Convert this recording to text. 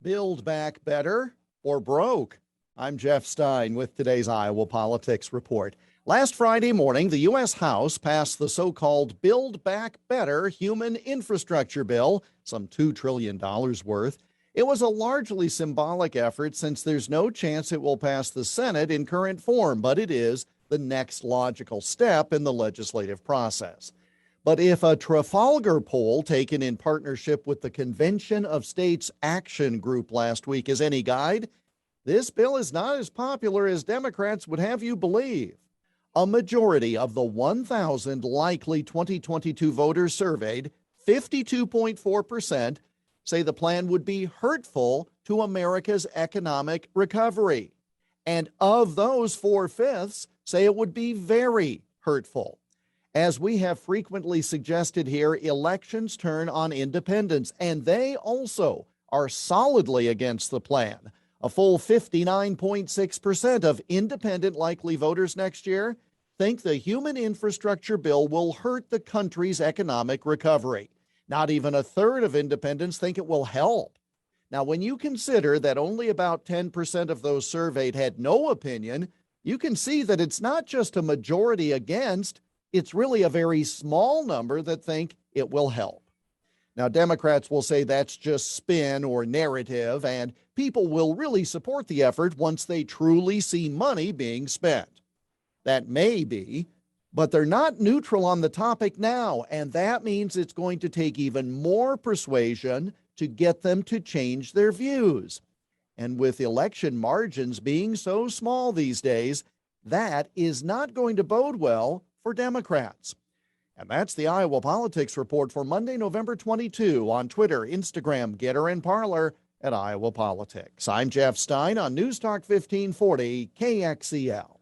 Build back better or broke? I'm Jeff Stein with today's Iowa Politics Report. Last Friday morning, the U.S. House passed the so-called Build Back Better Human Infrastructure Bill, some $2 trillion worth. It was a largely symbolic effort since there's no chance it will pass the Senate in current form, but it is the next logical step in the legislative process. But if a Trafalgar poll taken in partnership with the Convention of States Action Group last week is any guide, this bill is not as popular as Democrats would have you believe. A majority of the 1,000 likely 2022 voters surveyed, 52.4%, say the plan would be hurtful to America's economic recovery. And of those, 4/5 say it would be very hurtful. As we have frequently suggested here, elections turn on independents, and they also are solidly against the plan. A full 59.6% of independent likely voters next year think the human infrastructure bill will hurt the country's economic recovery. Not even a third of independents think it will help. Now, when you consider that only about 10% of those surveyed had no opinion, you can see that it's not just a majority against. It's really a very small number that think it will help. Now, Democrats will say that's just spin or narrative, and people will really support the effort once they truly see money being spent. That may be, but they're not neutral on the topic now, and that means it's going to take even more persuasion to get them to change their views. And with election margins being so small these days, that is not going to bode well for Democrats. And that's the Iowa Politics Report for Monday, November 22 on Twitter, Instagram, Getter, and Parler at Iowa Politics. I'm Jeff Stein on News Talk 1540 KXEL.